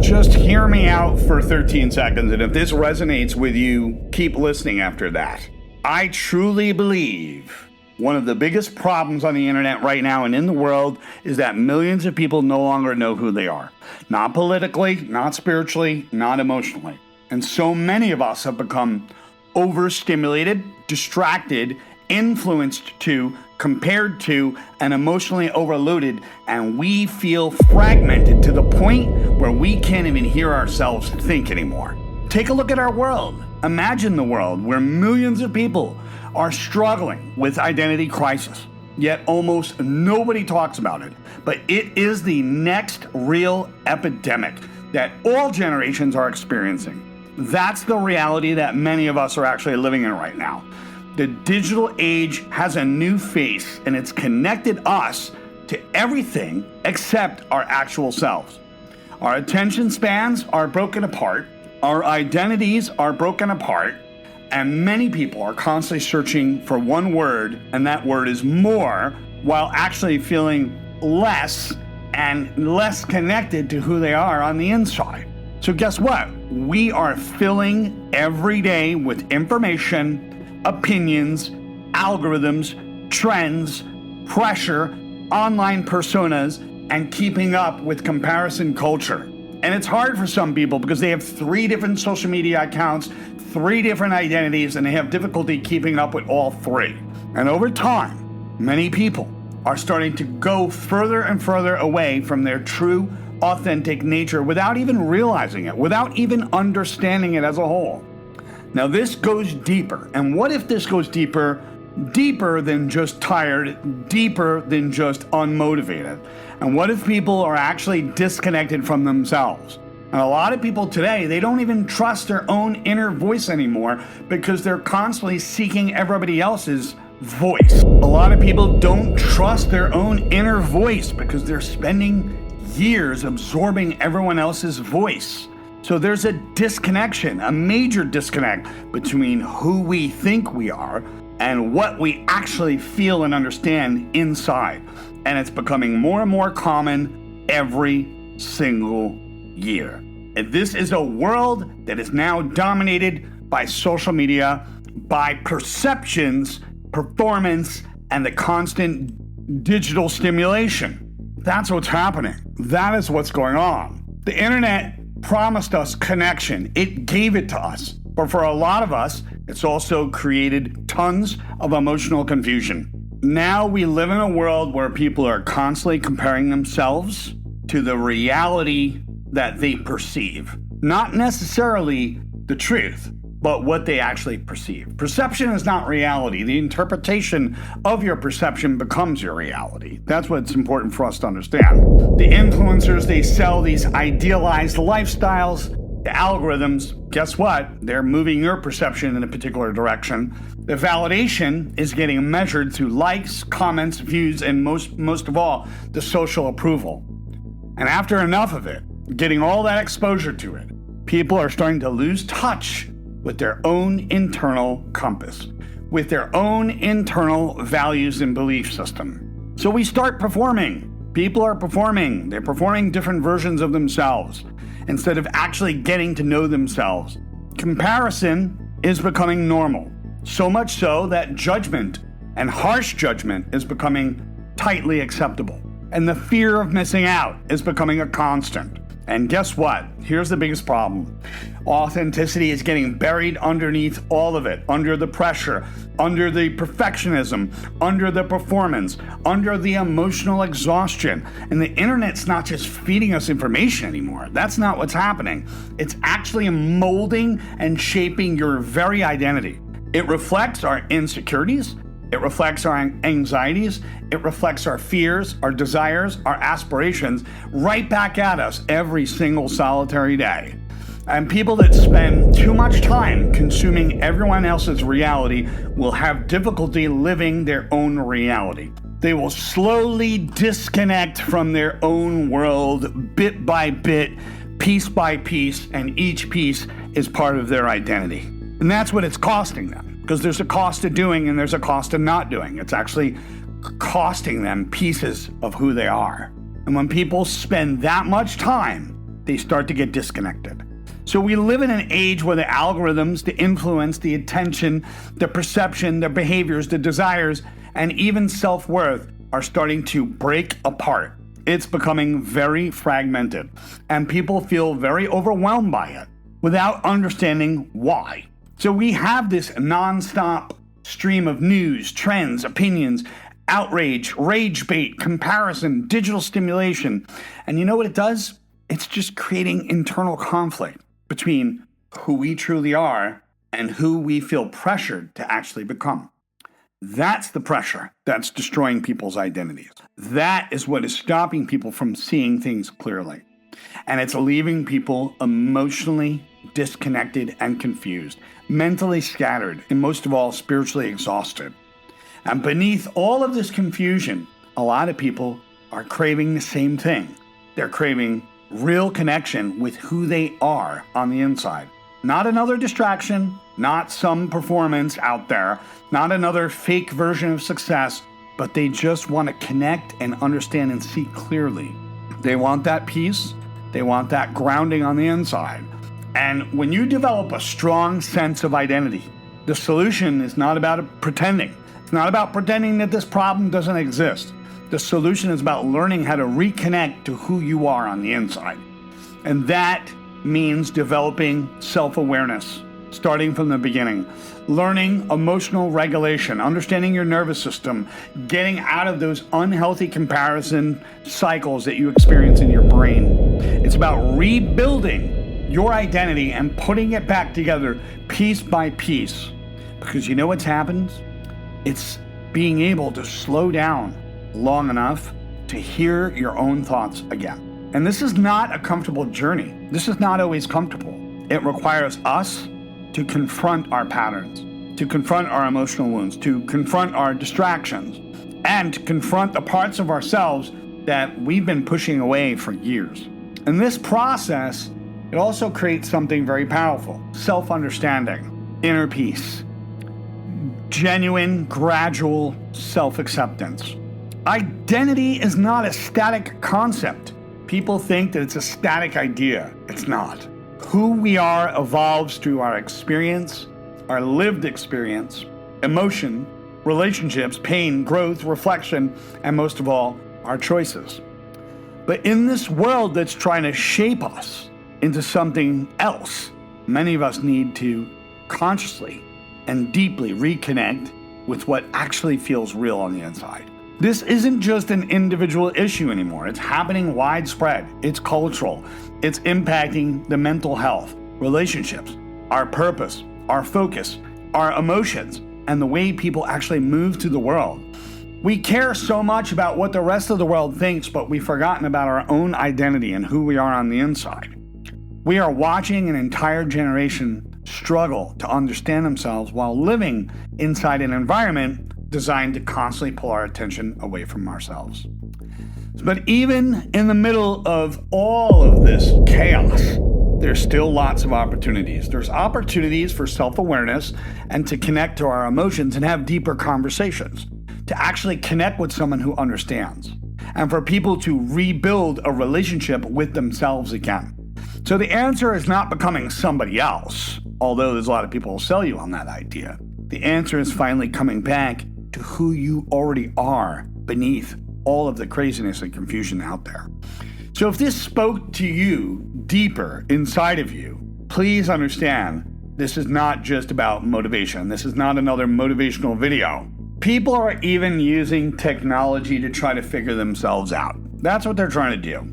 Just hear me out for 13 seconds, and if this resonates with you, keep listening after that. I truly believe one of the biggest problems on the internet right now and in the world is that millions of people no longer know who they are. Not politically, not spiritually, not emotionally. And so many of us have become overstimulated, distracted, influenced to, compared to, and emotionally overloaded, and we feel fragmented to the point where we can't even hear ourselves think anymore. Take a look at our world. Imagine the world where millions of people are struggling with identity crisis, yet almost nobody talks about it. But it is the next real epidemic that all generations are experiencing. That's the reality that many of us are actually living in right now. The digital age has a new face, and it's connected us to everything except our actual selves. Our attention spans are broken apart, our identities are broken apart, and many people are constantly searching for one word, and that word is more, while actually feeling less and less connected to who they are on the inside. So guess what? We are filling every day with information, opinions, algorithms, trends, pressure, online personas, and keeping up with comparison culture. And it's hard for some people because they have 3 different social media accounts, 3 different identities, and they have difficulty keeping up with all 3. And over time, many people are starting to go further and further away from their true, authentic nature without even realizing it, without even understanding it as a whole. Now this goes deeper. And what if this goes deeper than just tired, deeper than just unmotivated? And what if people are actually disconnected from themselves? And a lot of people today, they don't even trust their own inner voice anymore because they're constantly seeking everybody else's voice. A lot of people don't trust their own inner voice because they're spending years absorbing everyone else's voice. So there's a disconnection, a major disconnect between who we think we are and what we actually feel and understand inside. And it's becoming more and more common every single year. And this is a world that is now dominated by social media, by perceptions, performance, and the constant digital stimulation. That's what's happening. That is what's going on. The internet promised us connection. It gave it to us. But for a lot of us, it's also created tons of emotional confusion. Now we live in a world where people are constantly comparing themselves to the reality that they perceive. Not necessarily the truth, but what they actually perceive. Perception is not reality. The interpretation of your perception becomes your reality. That's what's important for us to understand. The influencers, they sell these idealized lifestyles. The algorithms, guess what? They're moving your perception in a particular direction. The validation is getting measured through likes, comments, views, and most of all, the social approval. And after enough of it, getting all that exposure to it, people are starting to lose touch with their own internal compass, with their own internal values and belief system. So we start performing. People are performing. They're performing different versions of themselves instead of actually getting to know themselves. Comparison is becoming normal, so much so that judgment and harsh judgment is becoming tightly acceptable. And the fear of missing out is becoming a constant. And guess what? Here's the biggest problem. Authenticity is getting buried underneath all of it, under the pressure, under the perfectionism, under the performance, under the emotional exhaustion. And the internet's not just feeding us information anymore. That's not what's happening. It's actually molding and shaping your very identity. It reflects our insecurities. It reflects our anxieties, it reflects our fears, our desires, our aspirations right back at us every single solitary day. And people that spend too much time consuming everyone else's reality will have difficulty living their own reality. They will slowly disconnect from their own world bit by bit, piece by piece, and each piece is part of their identity. And that's what it's costing them. Because there's a cost to doing and there's a cost to not doing. It's actually costing them pieces of who they are. And when people spend that much time they start to get disconnected. So we live in an age where the algorithms, the influence, the attention, the perception, the behaviors, the desires, and even self-worth are starting to break apart. It's becoming very fragmented, and people feel very overwhelmed by it without understanding why. So we have this nonstop stream of news, trends, opinions, outrage, rage bait, comparison, digital stimulation. And you know what it does? It's just creating internal conflict between who we truly are and who we feel pressured to actually become. That's the pressure that's destroying people's identities. That is what is stopping people from seeing things clearly. And it's leaving people emotionally disconnected and confused, mentally scattered, and most of all, spiritually exhausted. And beneath all of this confusion, a lot of people are craving the same thing. They're craving real connection with who they are on the inside. Not another distraction, not some performance out there, not another fake version of success, but they just want to connect and understand and see clearly. They want that peace. They want that grounding on the inside. And when you develop a strong sense of identity, the solution is not about pretending. It's not about pretending that this problem doesn't exist. The solution is about learning how to reconnect to who you are on the inside. And that means developing self-awareness, starting from the beginning, learning emotional regulation, understanding your nervous system, getting out of those unhealthy comparison cycles that you experience in your brain. It's about rebuilding your identity and putting it back together piece by piece. Because you know what's happened? It's being able to slow down long enough to hear your own thoughts again. And this is not a comfortable journey. This is not always comfortable. It requires us to confront our patterns, to confront our emotional wounds, to confront our distractions, and to confront the parts of ourselves that we've been pushing away for years. And this process, it also creates something very powerful: self-understanding, inner peace, genuine, gradual self-acceptance. Identity is not a static concept. People think that it's a static idea. It's not. Who we are evolves through our experience, our lived experience, emotion, relationships, pain, growth, reflection, and most of all, our choices. But in this world that's trying to shape us into something else, many of us need to consciously and deeply reconnect with what actually feels real on the inside. This isn't just an individual issue anymore. It's happening widespread. It's cultural. It's impacting the mental health, relationships, our purpose, our focus, our emotions, and the way people actually move through the world. We care so much about what the rest of the world thinks, but we've forgotten about our own identity and who we are on the inside. We are watching an entire generation struggle to understand themselves while living inside an environment designed to constantly pull our attention away from ourselves. But even in the middle of all of this chaos, there's still lots of opportunities. There's opportunities for self-awareness and to connect to our emotions and have deeper conversations, to actually connect with someone who understands, and for people to rebuild a relationship with themselves again. So the answer is not becoming somebody else, although there's a lot of people who sell you on that idea. The answer is finally coming back to who you already are beneath all of the craziness and confusion out there. So if this spoke to you deeper inside of you, please understand this is not just about motivation. This is not another motivational video. People are even using technology to try to figure themselves out. That's what they're trying to do.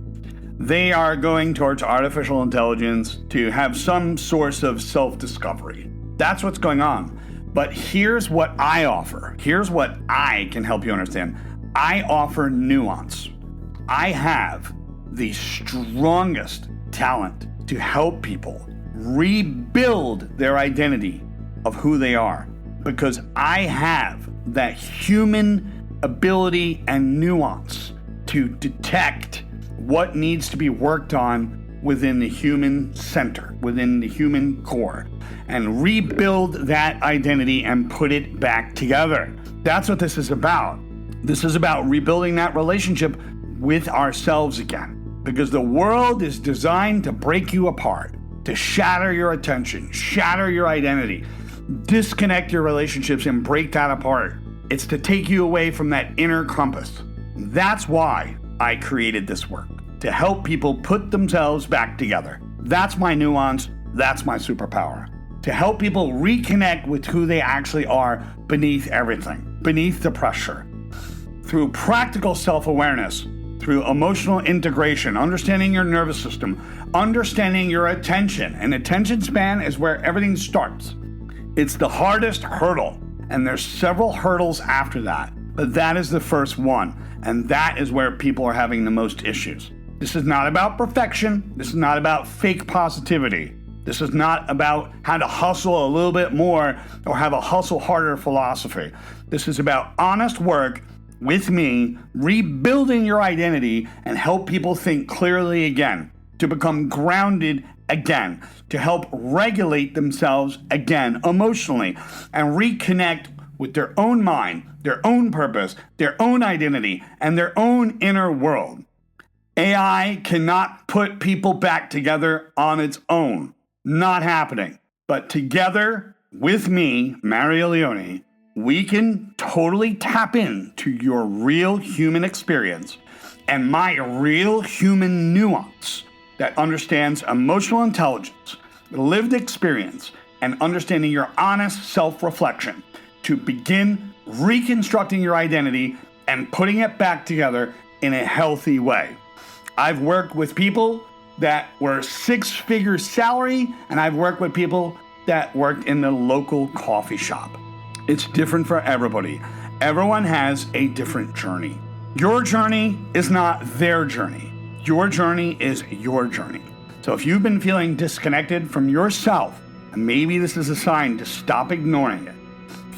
They are going towards artificial intelligence to have some source of self-discovery. That's what's going on. But here's what I offer. Here's what I can help you understand. I offer nuance. I have the strongest talent to help people rebuild their identity of who they are, because I have that human ability and nuance to detect what needs to be worked on within the human center, within the human core, and rebuild that identity and put it back together. That's what this is about. This is about rebuilding that relationship with ourselves again. because the world is designed to break you apart, to shatter your attention, shatter your identity, disconnect your relationships and break that apart. It's to take you away from that inner compass. That's why I created this work, to help people put themselves back together. That's my nuance. That's my superpower. To help people reconnect with who they actually are beneath everything, beneath the pressure. Through practical self-awareness, through emotional integration, understanding your nervous system, understanding your attention. And attention span is where everything starts. It's the hardest hurdle, and there's several hurdles after that. But that is the first one, and that is where people are having the most issues. This is not about perfection. This is not about fake positivity. This is not about how to hustle a little bit more or have a hustle harder philosophy. This is about honest work with me, rebuilding your identity and help people think clearly again, to become grounded again, to help regulate themselves again emotionally and reconnect with their own mind, their own purpose, their own identity, and their own inner world. AI cannot put people back together on its own. Not happening. But together with me, Mario Leone, we can totally tap into your real human experience and my real human nuance that understands emotional intelligence, lived experience, and understanding your honest self-reflection to begin reconstructing your identity and putting it back together in a healthy way. I've worked with people that were six-figure salary, and I've worked with people that worked in the local coffee shop. It's different for everybody. Everyone has a different journey. Your journey is not their journey. Your journey is your journey. So if you've been feeling disconnected from yourself, and maybe this is a sign to stop ignoring it,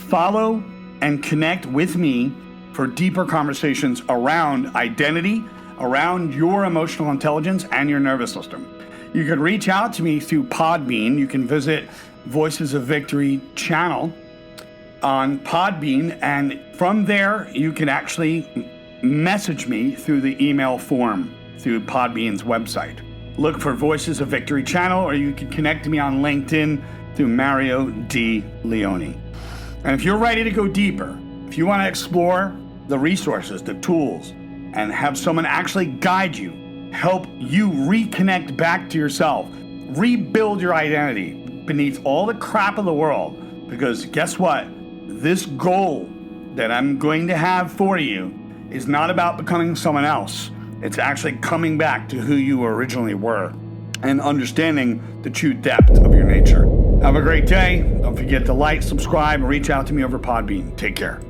follow and connect with me for deeper conversations around identity, around your emotional intelligence and your nervous system. You can reach out to me through Podbean. You can visit Voices of Victory channel on Podbean, and from there you can actually message me through the email form through Podbean's website. Look for Voices of Victory channel, or you can connect to me on LinkedIn through Mario D. Leone. And if you're ready to go deeper, if you want to explore the resources, the tools, and have someone actually guide you, help you reconnect back to yourself, rebuild your identity beneath all the crap of the world, because guess what? This goal that I'm going to have for you is not about becoming someone else. It's actually coming back to who you originally were and understanding the true depth of your nature. Have a great day. Don't forget to like, subscribe, and reach out to me over Podbean. Take care.